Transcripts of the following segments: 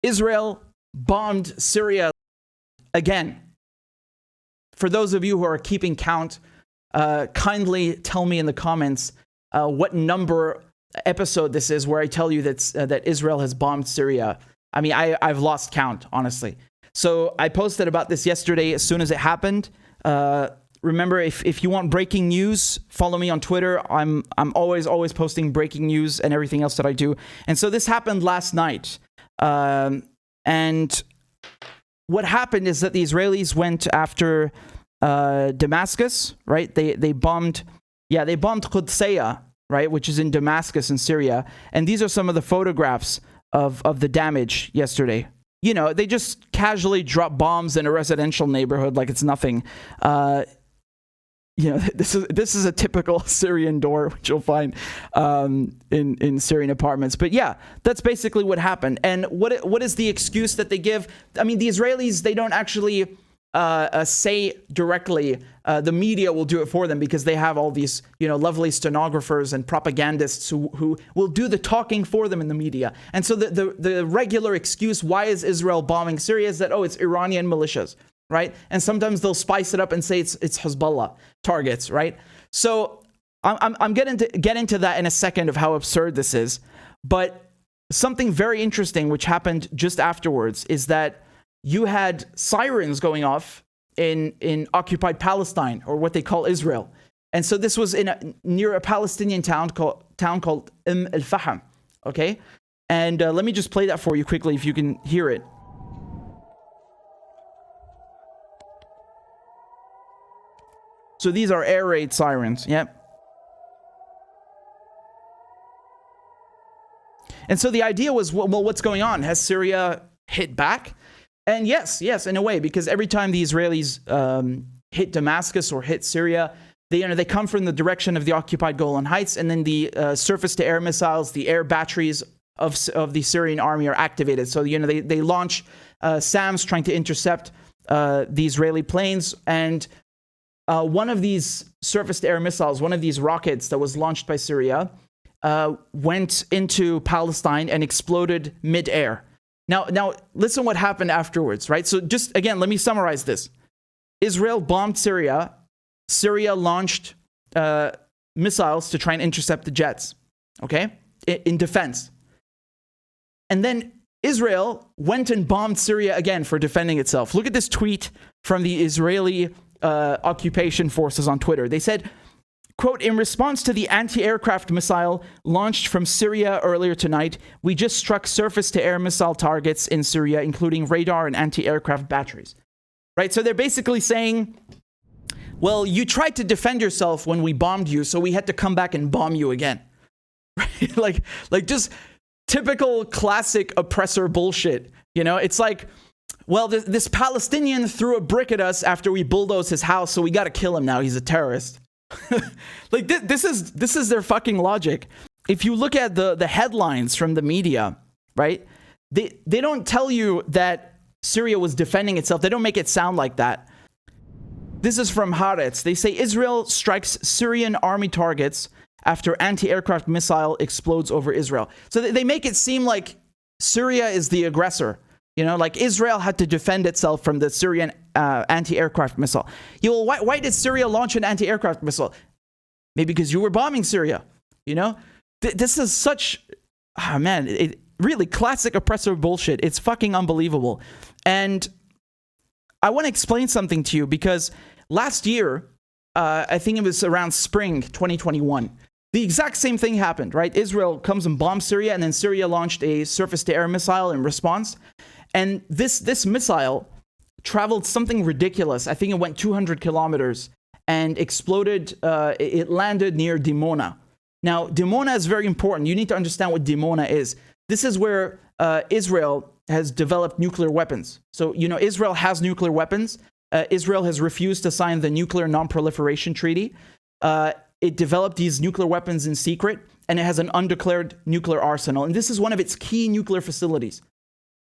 Israel bombed Syria again. For those of you who are keeping count, kindly tell me in the comments what number episode this is where I tell you that Israel has bombed Syria. I mean, I've lost count, honestly. So I posted about this yesterday as soon as it happened. Remember, if you want breaking news, follow me on Twitter. I'm always posting breaking news and everything else that I do. And so this happened last night. And what happened is that the Israelis went after Damascus, right? They bombed Qudsiya, right, which is in Damascus in Syria. And these are some of the photographs of the damage yesterday. You know, they just casually drop bombs in a residential neighborhood like it's nothing. You know, this is a typical Syrian door, which you'll find in Syrian apartments. But yeah, that's basically what happened. And what is the excuse that they give? I mean, the Israelis, they don't actually say directly. The media will do it for them because they have all these, you know, lovely stenographers and propagandists who will do the talking for them in the media. And so the regular excuse, why is Israel bombing Syria, is that, oh, it's Iranian militias, right? And sometimes they'll spice it up and say it's Hezbollah targets, right? So I'm getting to get into that in a second of how absurd this is. But something very interesting which happened just afterwards is that you had sirens going off in occupied Palestine, or what they call Israel. And so this was near a Palestinian town called al-Faham, okay? And let me just play that for you quickly if you can hear it. So these are air raid sirens, yep. And so the idea was, well, what's going on? Has Syria hit back? And yes, in a way, because every time the Israelis hit Damascus or hit Syria, they come from the direction of the occupied Golan Heights, and then the surface-to-air missiles, the air batteries of the Syrian army are activated. So they launch SAMs trying to intercept the Israeli planes, and one of these surface-to-air missiles, one of these rockets that was launched by Syria, went into Palestine and exploded mid-air. Now, listen what happened afterwards, right? So just, again, let me summarize this. Israel bombed Syria. Syria launched missiles to try and intercept the jets, okay, in defense. And then Israel went and bombed Syria again for defending itself. Look at this tweet from the Israeli occupation forces on Twitter. They said, quote, in response to the anti-aircraft missile launched from Syria earlier tonight, we just struck surface-to-air missile targets in Syria, including radar and anti-aircraft batteries. Right? So they're basically saying, well, you tried to defend yourself when we bombed you, so we had to come back and bomb you again. Right? like just typical classic oppressor bullshit. You know, it's like, well, this Palestinian threw a brick at us after we bulldozed his house, so we got to kill him now. He's a terrorist. Like this is their fucking logic. If you look at the headlines from the media, right? They don't tell you that Syria was defending itself. They don't make it sound like that. This is from Haaretz. They say Israel strikes Syrian army targets after anti-aircraft missile explodes over Israel. So they make it seem like Syria is the aggressor. You know, like Israel had to defend itself from the Syrian anti-aircraft missile. Why did Syria launch an anti-aircraft missile? Maybe because you were bombing Syria. You know, this is such, really classic oppressor bullshit. It's fucking unbelievable. And I want to explain something to you because last year, I think it was around spring 2021, the exact same thing happened, right? Israel comes and bombs Syria, and then Syria launched a surface-to-air missile in response. And this missile traveled something ridiculous. I think it went 200 kilometers and exploded. It landed near Dimona. Now, Dimona is very important. You need to understand what Dimona is. This is where Israel has developed nuclear weapons. So, you know, Israel has nuclear weapons. Israel has refused to sign the Nuclear Non-Proliferation Treaty. It developed these nuclear weapons in secret, and it has an undeclared nuclear arsenal. And this is one of its key nuclear facilities.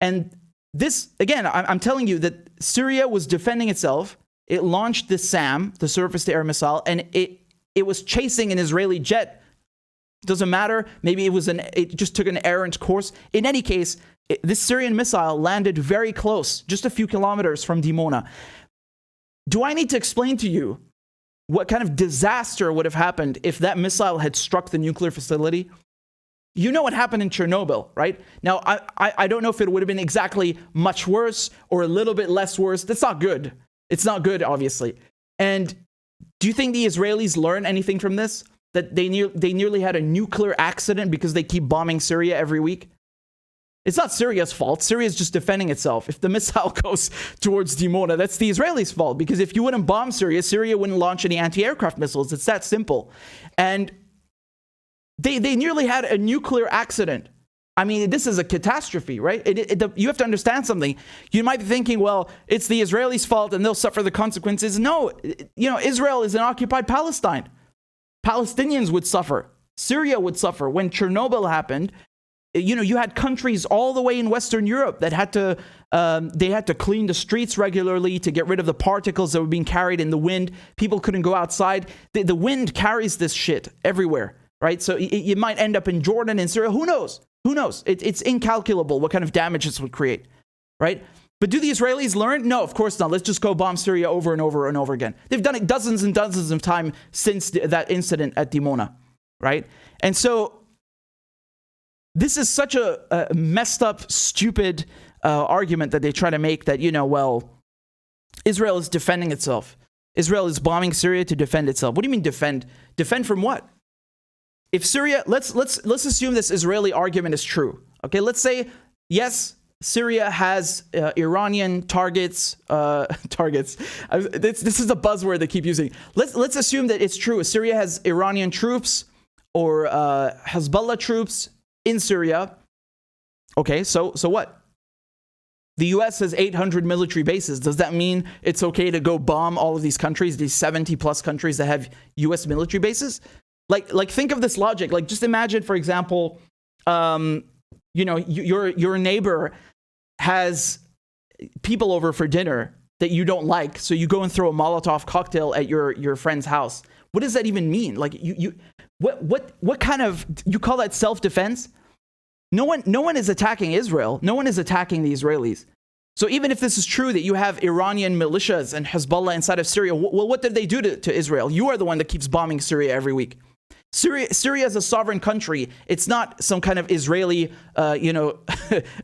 And this, again, I'm telling you that Syria was defending itself. It launched the SAM, the surface-to-air missile, and it was chasing an Israeli jet. Doesn't matter. Maybe it just took an errant course. In any case, This Syrian missile landed very close, just a few kilometers from Dimona. Do I need to explain to you what kind of disaster would have happened if that missile had struck the nuclear facility? You know what happened in Chernobyl, right? Now, I don't know if it would have been exactly much worse or a little bit less worse. That's not good. It's not good, obviously. And do you think the Israelis learn anything from this? That they nearly had a nuclear accident because they keep bombing Syria every week? It's not Syria's fault. Syria's just defending itself. If the missile goes towards Dimona, that's the Israelis' fault. Because if you wouldn't bomb Syria, Syria wouldn't launch any anti-aircraft missiles. It's that simple. And they nearly had a nuclear accident. I mean, this is a catastrophe, right? You have to understand something. You might be thinking, well, it's the Israelis' fault and they'll suffer the consequences. No, Israel is in occupied Palestine. Palestinians would suffer. Syria would suffer. When Chernobyl happened, you had countries all the way in Western Europe that had to clean the streets regularly to get rid of the particles that were being carried in the wind. People couldn't go outside. The wind carries this shit everywhere, right? So you might end up in Jordan and Syria. Who knows? Who knows? It's incalculable what kind of damage this would create, right? But do the Israelis learn? No, of course not. Let's just go bomb Syria over and over and over again. They've done it dozens and dozens of times since that incident at Dimona, right? And so this is such a messed up, stupid argument that they try to make that, well, Israel is defending itself. Israel is bombing Syria to defend itself. What do you mean defend? Defend from what? If Syria, let's assume this Israeli argument is true. Okay, let's say, yes, Syria has Iranian targets. This is a buzzword they keep using. Let's assume that it's true. Syria has Iranian troops or Hezbollah troops in Syria. Okay, so what? The U.S. has 800 military bases. Does that mean it's okay to go bomb all of these countries, these 70 plus countries that have U.S. military bases? Like think of this logic. Like just imagine, for example, your neighbor has people over for dinner that you don't like, so you go and throw a Molotov cocktail at your friend's house. What does that even mean? Like what kind of, you call that self-defense? No one is attacking Israel. No one is attacking the Israelis. So even if this is true that you have Iranian militias and Hezbollah inside of Syria, well, what did they do to Israel? You are the one that keeps bombing Syria every week. Syria is a sovereign country. It's not some kind of Israeli,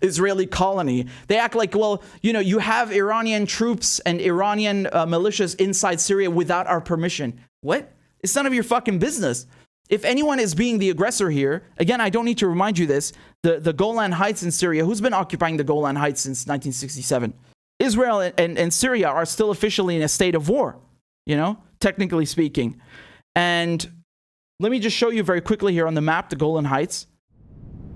Israeli colony. They act like, well, you have Iranian troops and Iranian militias inside Syria without our permission. What? It's none of your fucking business. If anyone is being the aggressor here, again, I don't need to remind you this, the Golan Heights in Syria, who's been occupying the Golan Heights since 1967? Israel and Syria are still officially in a state of war, technically speaking. And let me just show you very quickly here on the map, the Golan Heights.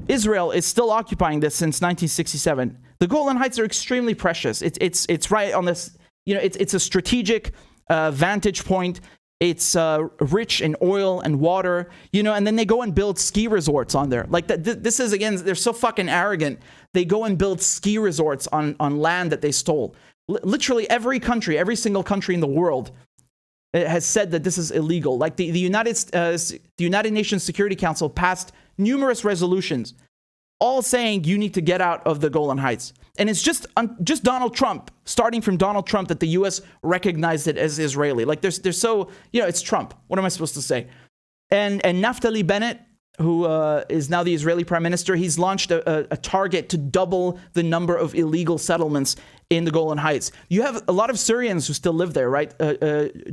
Israel is still occupying this since 1967. The Golan Heights are extremely precious. It's right on this, it's a strategic vantage point. It's rich in oil and water, and then they go and build ski resorts on there. Like this is, again, they're so fucking arrogant. They go and build ski resorts on land that they stole. Literally every single country in the world has said that this is illegal. Like the United Nations Security Council passed numerous resolutions, all saying you need to get out of the Golan Heights. And it's just Donald Trump, starting from Donald Trump, that the U.S. recognized it as Israeli. Like they're so, it's Trump. What am I supposed to say? And Naftali Bennett, who is now the Israeli prime minister, he's launched a target to double the number of illegal settlements in the Golan Heights. You have a lot of Syrians who still live there, right?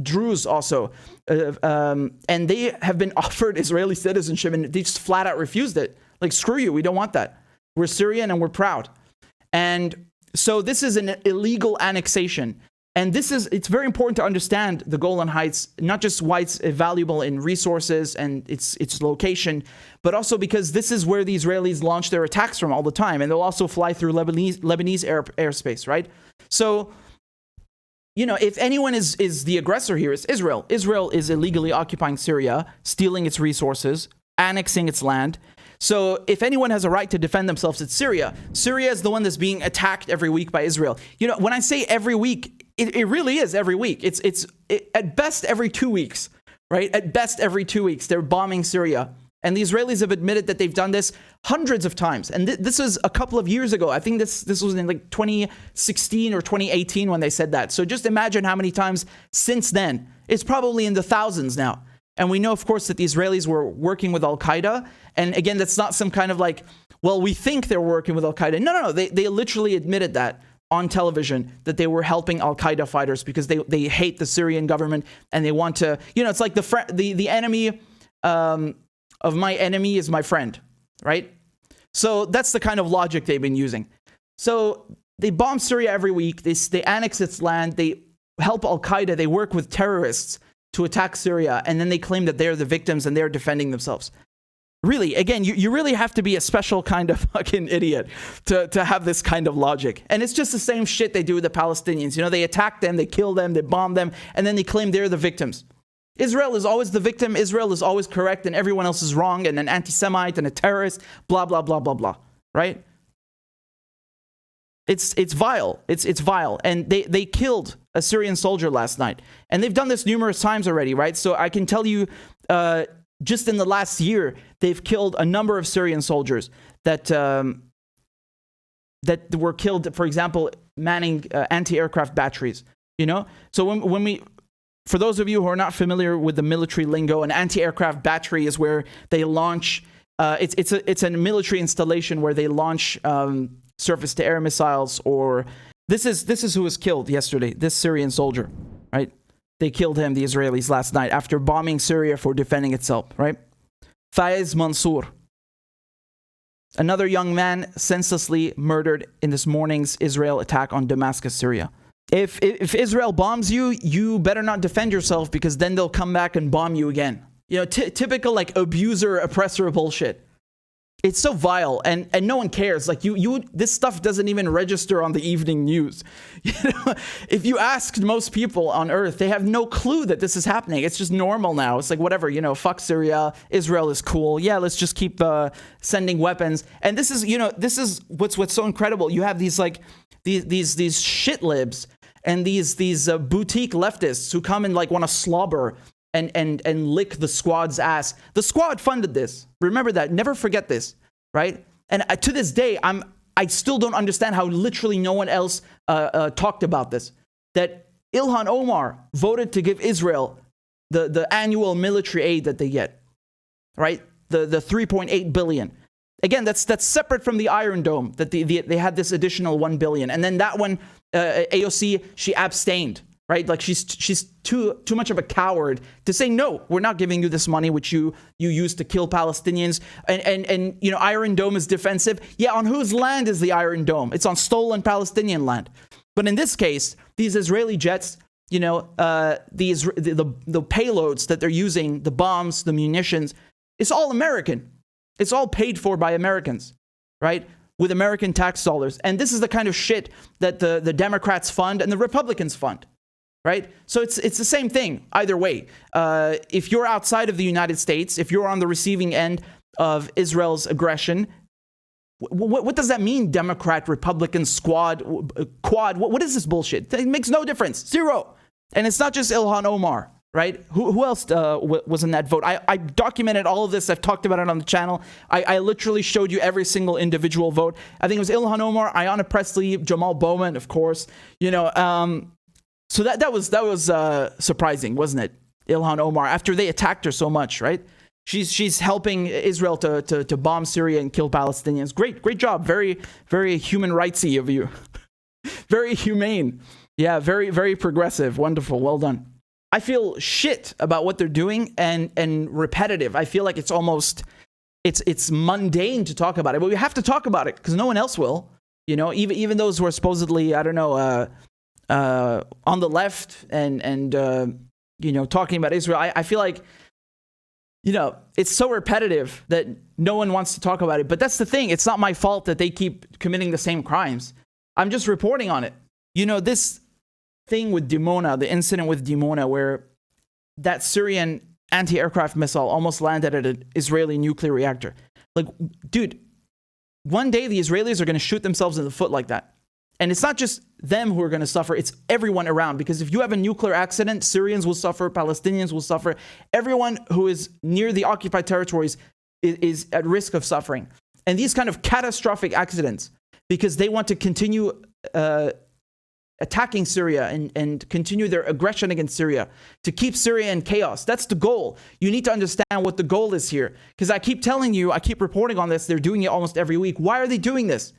Druze also. And they have been offered Israeli citizenship and they just flat out refused it. Like, screw you, we don't want that. We're Syrian and we're proud. And so this is an illegal annexation. And it's very important to understand the Golan Heights, not just why it's valuable in resources and its location, but also because this is where the Israelis launch their attacks from all the time. And they'll also fly through Lebanese airspace, right? So, if anyone is the aggressor here, it's Israel. Israel is illegally occupying Syria, stealing its resources, annexing its land. So if anyone has a right to defend themselves, it's Syria. Syria is the one that's being attacked every week by Israel. When I say every week, it really is every week. It's at best every 2 weeks, right? At best every 2 weeks, they're bombing Syria. And the Israelis have admitted that they've done this hundreds of times. And this was a couple of years ago. I think this was in like 2016 or 2018 when they said that. So just imagine how many times since then. It's probably in the thousands now. And we know, of course, that the Israelis were working with Al-Qaeda. And again, that's not some kind of like, well, we think they're working with Al-Qaeda. No. They literally admitted that on television, that they were helping Al-Qaeda fighters because they hate the Syrian government and they want to, it's like the enemy of my enemy is my friend, right? So that's the kind of logic they've been using. So they bomb Syria every week. They annex its land. They help Al-Qaeda. They work with terrorists to attack Syria. And then they claim that they're the victims and they're defending themselves. Really, again, you really have to be a special kind of fucking idiot to have this kind of logic. And it's just the same shit they do with the Palestinians. They attack them, they kill them, they bomb them, and then they claim they're the victims. Israel is always the victim. Israel is always correct, and everyone else is wrong, and an anti-Semite and a terrorist, blah, blah, blah, blah, blah, right? It's vile. It's vile. And they killed a Syrian soldier last night. And they've done this numerous times already, right? So I can tell you, just in the last year, they've killed a number of Syrian soldiers that were killed, for example, manning anti-aircraft batteries, So when we... For those of you who are not familiar with the military lingo, an anti-aircraft battery is where they launch. It's a military installation where they launch surface-to-air missiles. Or this is who was killed yesterday. This Syrian soldier, right? They killed him, the Israelis, last night after bombing Syria for defending itself, right? Faiz Mansour, another young man senselessly murdered in this morning's Israel attack on Damascus, Syria. If Israel bombs you, you better not defend yourself because then they'll come back and bomb you again. Typical like abuser, oppressor bullshit. It's so vile and no one cares. Like this stuff doesn't even register on the evening news. If you asked most people on earth, they have no clue that this is happening. It's just normal now. It's like whatever, fuck Syria. Israel is cool. Yeah, let's just keep sending weapons. And this is what's so incredible. You have these like these shit libs and these boutique leftists who come and like want to slobber and lick the squad's ass. The squad funded this. Remember that. Never forget this, right? And to this day, I still don't understand how literally no one else talked about this. That Ilhan Omar voted to give Israel the annual military aid that they get, right? The 3.8 billion. Again, that's separate from the Iron Dome, that they had this additional 1 billion. And then that one, AOC, she abstained, right? Like she's too much of a coward to say, no, we're not giving you this money, which you use to kill Palestinians. And Iron Dome is defensive. Yeah, on whose land is the Iron Dome? It's on stolen Palestinian land. But in this case, these Israeli jets, the payloads that they're using, the bombs, the munitions, it's all American. It's all paid for by Americans, right? With American tax dollars. And this is the kind of shit that the Democrats fund and the Republicans fund, right? So it's the same thing either way. If you're outside of the United States, if you're on the receiving end of Israel's aggression, what does that mean? Democrat, Republican, quad? What is this bullshit? It makes no difference. Zero. And it's not just Ilhan Omar. Right? Who else was in that vote? I documented all of this. I've talked about it on the channel. I literally showed you every single individual vote. I think it was Ilhan Omar, Ayanna Pressley, Jamal Bowman, of course. So that was surprising, wasn't it? Ilhan Omar, after they attacked her so much, right? She's helping Israel to bomb Syria and kill Palestinians. Great job. Very, very human rightsy of you. Very humane. Yeah, very, very progressive. Wonderful. Well done. I feel shit about what they're doing and repetitive. I feel like it's almost, it's mundane to talk about it, but we have to talk about it because no one else will. Even those who are supposedly, on the left and talking about Israel. I feel like, it's so repetitive that no one wants to talk about it. But that's the thing. It's not my fault that they keep committing the same crimes. I'm just reporting on it. This thing with Dimona, the incident with Dimona, where that Syrian anti-aircraft missile almost landed at an Israeli nuclear reactor. Like, dude, one day the Israelis are going to shoot themselves in the foot like that. And it's not just them who are going to suffer, it's everyone around. Because if you have a nuclear accident, Syrians will suffer, Palestinians will suffer. Everyone who is near the occupied territories is at risk of suffering. And these kind of catastrophic accidents, because they want to continue attacking Syria and continue their aggression against Syria, to keep Syria in chaos. That's the goal. You need to understand what the goal is here. Because I keep telling you, I keep reporting on this, they're doing it almost every week. Why are they doing this?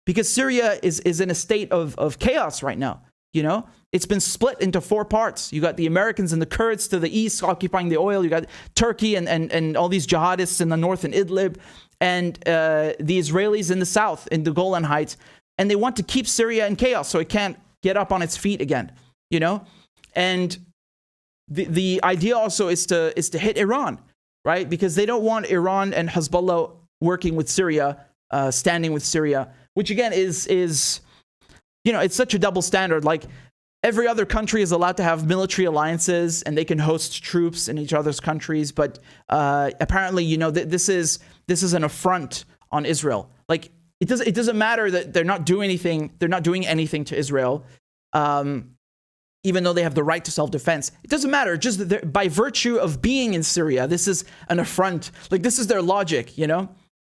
Because Syria is in a state of chaos right now. You know, it's been split into 4 parts. You got the Americans and the Kurds to the east occupying the oil. You got Turkey and all these jihadists in the north in Idlib, and the Israelis in the south in the Golan Heights. And they want to keep Syria in chaos so it can't get up on its feet again, you know? And the idea also is to hit Iran, right? Because they don't want Iran and Hezbollah working with Syria, standing with Syria, which again is you know, it's such a double standard. Like, every other country is allowed to have military alliances and they can host troops in each other's countries. But apparently, you know, this is an affront on Israel. Like, it doesn't matter that they're not doing anything. They're not doing anything to Israel, even though they have the right to self-defense. It doesn't matter. Just that by virtue of being in Syria, this is an affront. Like, this is their logic, you know?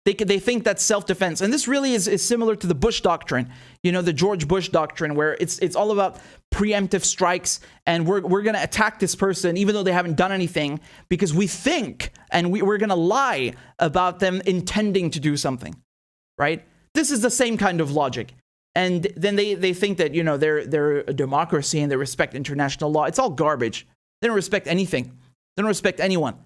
They think that's self-defense. And this really is similar to the Bush doctrine, you know, the George Bush doctrine, where it's all about preemptive strikes, and we're going to attack this person even though they haven't done anything, because we think, and we're going to lie about them intending to do something, right? This is the same kind of logic. And then they think that, you know, they're a democracy and they respect international law. It's all garbage. They don't respect anything. They don't respect anyone.